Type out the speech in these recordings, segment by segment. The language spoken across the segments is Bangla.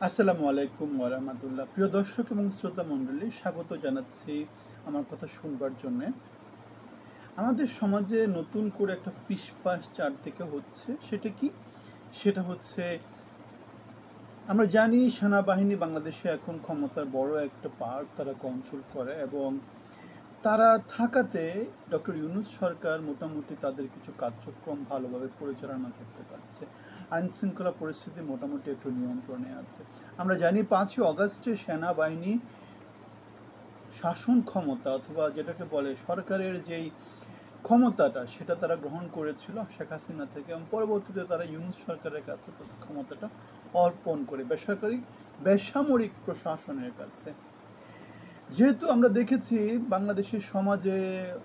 আসসালামু আলাইকুম ওয়া প্রিয় দর্শক এবং শ্রোতা মণ্ডলী, স্বাগত জানাচ্ছি আমার কথা শুনবার জন্যে। আমাদের সমাজে নতুন করে একটা ফিসফাস চারদিকে হচ্ছে। সেটা কি? সেটা হচ্ছে, আমরা জানি সেনাবাহিনী বাংলাদেশে এখন ক্ষমতার বড় একটা পার্ট তারা কন্ট্রোল করে, এবং তারা থাকাতে ডক্টর ইউনূস সরকার মোটামুটি তাদের কিছু কার্যক্রম ভালোভাবে পরিচালনা করতে পারছে। আইন শৃঙ্খলা পরিস্থিতি মোটামুটি একটু নিয়ন্ত্রণে আছে। আমরা জানি 5ই অগাস্টে সেনাবাহিনী শাসন ক্ষমতা, অথবা যেটাকে বলে সরকারের যেই ক্ষমতাটা, সেটা তারা গ্রহণ করেছিল শেখ হাসিনা থেকে, এবং পরবর্তীতে তারা ইউনূস সরকারের কাছে তাদের ক্ষমতাটা অর্পণ করে বেসামরিক প্রশাসনের কাছে। যেহেতু আমরা দেখেছি বাংলাদেশের সমাজে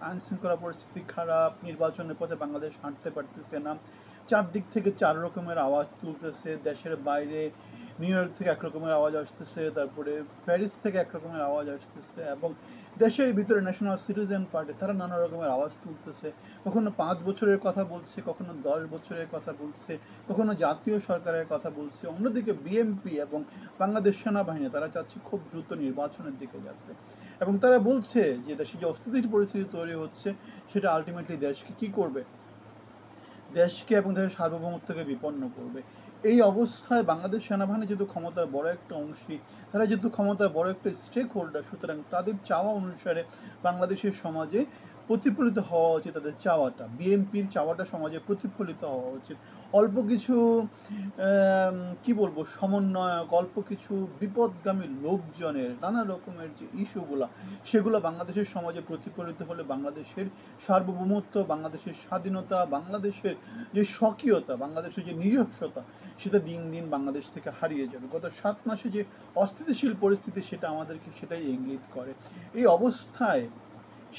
আইন শৃঙ্খলা পরিস্থিতি খারাপ, নির্বাচনের পথে বাংলাদেশ হাঁটতে পারতেছে না, চারদিক থেকে চার রকমের আওয়াজ তুলতেছে। দেশের বাইরে নিউ ইয়র্ক থেকে এক রকমের আওয়াজ আসতেছে, তারপরে প্যারিস থেকে এক রকমের আওয়াজ আসতেছে, এবং দেশের ভিতরে ন্যাশনাল সিটিজেন পার্টি তারা নানা রকমের আওয়াজ তুলতেছে। কখনো 5 বছরের কথা বলছে, কখনো 10 বছরের কথা বলছে, কখনো জাতীয় সরকারের কথা বলছে। অন্যদিকে বিএনপি এবং বাংলাদেশ সেনাবাহিনী তারা চাচ্ছে খুব দ্রুত নির্বাচনের দিকে যেতে, এবং তারা বলছে যে দেশে যে অস্থিতিশীল পরিস্থিতি তৈরি হচ্ছে সেটা আলটিমেটলি দেশকে কী করবে, দেশকে এবং দেশের সার্বভৌমত্বকে বিপন্ন করবে। এই অবস্থায় বাংলাদেশ সেনাবাহিনী যেহেতু ক্ষমতার বড় একটা অংশী, তারা যেহেতু ক্ষমতার বড় একটা স্টেক হোল্ডার, সুতরাং তাদের চাওয়া অনুসারে বাংলাদেশের সমাজে প্রতিফলিত হওয়া উচিত। তাদের চাওয়াটা, বিএনপির চাওয়াটা সমাজে প্রতিফলিত হওয়া উচিত। অল্প কিছু কি বলবো, সমন্বয়ক, অল্প কিছু বিপদগামী লোকজনের নানা রকমের যে ইস্যুগুলা, সেগুলো বাংলাদেশের সমাজে প্রতিফলিত হলে বাংলাদেশের সার্বভৌমত্ব, বাংলাদেশের স্বাধীনতা, বাংলাদেশের যে স্বকীয়তা, বাংলাদেশের যে নিজস্বতা, সেটা দিন দিন বাংলাদেশ থেকে হারিয়ে যাবে। গত 7 মাসে যে অস্থিতিশীল পরিস্থিতি, সেটা আমাদেরকে সেটাই ইঙ্গিত করে। এই অবস্থায়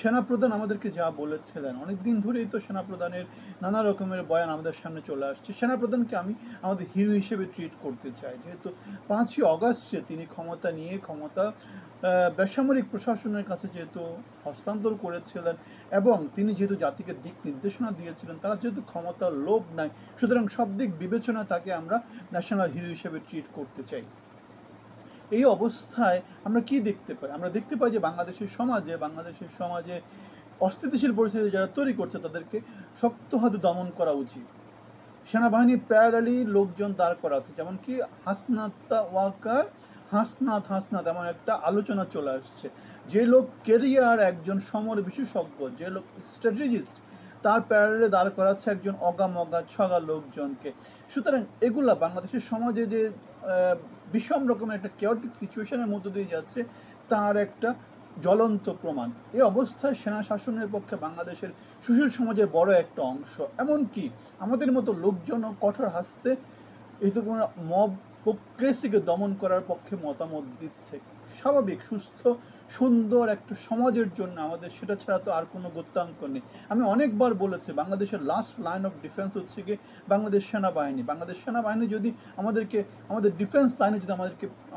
সেনাপ্রধান আমাদেরকে যা বলেছিলেন, অনেক দিন ধরেই তো সেনাপ্রধানের নানা রকমের বয়ান আমাদের সামনে চলে আসছে। সেনাপ্রধানকে আমি আমাদের হিরো হিসেবে ট্রিট করতে চাই, যেহেতু 5ই অগাস্টে তিনি ক্ষমতা বেসামরিক প্রশাসনের কাছে যেহেতু হস্তান্তর করেছিলেন, এবং তিনি যেহেতু জাতিকে দিক নির্দেশনা দিয়েছিলেন, তারা যেহেতু ক্ষমতার লোভ নাই, সুতরাং সব দিক বিবেচনা তাকে আমরা ন্যাশনাল হিরো হিসেবে ট্রিট করতে চাই। এই অবস্থায় আমরা কি দেখতে পাই? আমরা দেখতে পাই যে বাংলাদেশের সমাজে অস্থিতিশীল পরিস্থিতি যারা তৈরি করছে, তাদেরকে শক্ত হাতে দমন করা উচিত। সেনাবাহিনীর প্যারালালি লোকজন দাঁড় করা আছে, যেমন কি হাসনাত এমন একটা আলোচনা চলে আসছে। যে লোক কেরিয়ার একজন সমর বিশেষজ্ঞ, যে লোক স্ট্র্যাটেজিস্ট, তার প্যারালালে দাঁড় করাচ্ছে একজন অগামগা ছগা লোকজনকে। সুতরাং এগুলা বাংলাদেশের সমাজে যে বিষম রকমের একটা কেওটিক সিচুয়েশনের মধ্য দিয়ে যাচ্ছে, তার একটা জ্বলন্ত প্রমাণ। এই অবস্থায় সেনা শাসনের পক্ষে বাংলাদেশের সুশীল সমাজের বড় একটা অংশ, এমনকি আমাদের মতো লোকজনও কঠোর হাসতে এই তো কোনো মবক্রেসিকে দমন করার পক্ষে মতামত দিচ্ছে। স্বাভাবিক, সুস্থ, সুন্দর একটা সমাজের জন্য আমাদের সেটা ছাড়া তো আর কোনো গত্যান্তর নেই। আমি অনেকবার বলেছি, বাংলাদেশের লাস্ট লাইন অফ ডিফেন্স হচ্ছে গিয়ে বাংলাদেশ সেনাবাহিনী। বাংলাদেশ সেনাবাহিনী যদি আমাদের ডিফেন্স লাইনে যদি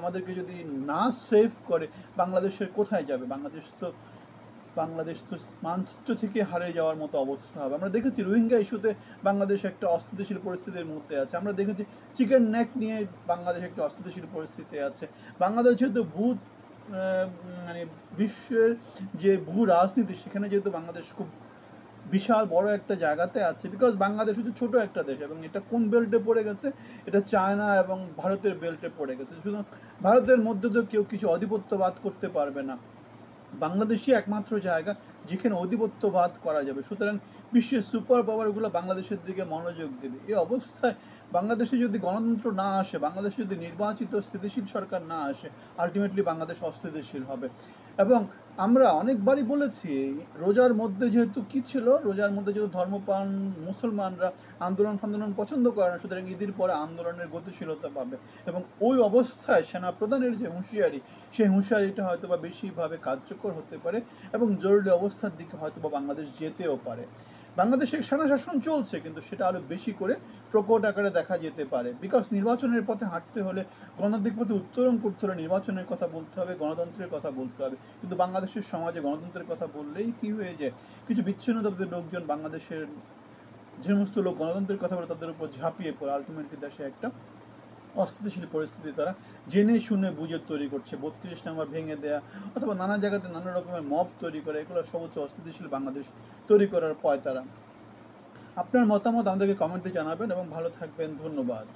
আমাদেরকে যদি না সেভ করে, বাংলাদেশের কোথায় যাবে? বাংলাদেশ তো মানচিত্র থেকে হারিয়ে যাওয়ার মতো অবস্থা হবে। আমরা দেখেছি রোহিঙ্গা ইস্যুতে বাংলাদেশ একটা অস্থিতিশীল পরিস্থিতির মধ্যে আছে। আমরা দেখেছি চিকেন নেক নিয়ে বাংলাদেশ একটা অস্থিতিশীল পরিস্থিতি আছে। বাংলাদেশ যেহেতু মানে বিশ্বের যে ভূ রাজনীতি, সেখানে যেহেতু বাংলাদেশ খুব বিশাল বড় একটা জায়গাতে আছে, বিকজ বাংলাদেশ হচ্ছে ছোট একটা দেশ, এবং এটা কোন বেল্টে পড়ে গেছে? এটা চায়না এবং ভারতের বেল্টে পড়ে গেছে। শুধু ভারতের মধ্যে তো কেউ কিছু আধিপত্যবাদ করতে পারবে না। বাংলাদেশই একমাত্র জায়গা যেখানে আধিপত্যবাদ করা যাবে। সুতরাং বিশ্বের সুপার পাওয়ারগুলো বাংলাদেশের দিকে মনোযোগ দেবে। এই অবস্থায় বাংলাদেশে যদি গণতন্ত্র না আসে, বাংলাদেশে যদি নির্বাচিত স্থিতিশীল সরকার না আসে, আলটিমেটলি বাংলাদেশ অস্থিতিশীল হবে। এবং আমরা অনেকবারই বলেছি, রোজার মধ্যে যেহেতু কী ছিল, রোজার মধ্যে যেহেতু ধর্মপ্রাণ মুসলমানরা আন্দোলন পছন্দ করে না, সুতরাং ঈদের পরে আন্দোলনের গতিশীলতা পাবে। এবং ওই অবস্থায় সেনাপ্রধানের যে হুঁশিয়ারি, সেই হুঁশিয়ারিটা হয়তো বা বেশিভাবে কার্যকর হতে পারে, এবং জরুরি অবস্থার দিকে হয়তো বা বাংলাদেশ যেতেও পারে। বাংলাদেশের সেনা শাসন চলছে, কিন্তু সেটা আরও বেশি করে প্রকট আকারে দেখা যেতে পারে। বিকজ নির্বাচনের পথে হাঁটতে হলে, গণতান্ত্রিক পথে উত্তরণ করতে হলে নির্বাচনের কথা বলতে হবে, গণতন্ত্রের কথা বলতে হবে। কিন্তু বাংলাদেশের সমাজে গণতন্ত্রের কথা বললেই কী হয়ে যায়, কিছু বিচ্ছিন্নতাবাদী লোকজন বাংলাদেশের যে সমস্ত লোক গণতন্ত্রের কথা বলে তাদের উপর ঝাঁপিয়ে পড়ে, আলটিমেটলি দেশে একটা অস্থিতিশীল পরিস্থিতি তারা জেনে শুনে বুঝে তৈরি করছে। ৩২ নম্বর ভেঙে দেয়া অথবা নানা জায়গাতে নানা রকমের মব তৈরি করে, এগুলো সব হচ্ছে অস্থিতিশীল বাংলাদেশ তৈরি করার পয়তারা। আপনার মতামত আমাদেরকে কমেন্টে জানাবেন এবং ভালো থাকবেন। ধন্যবাদ।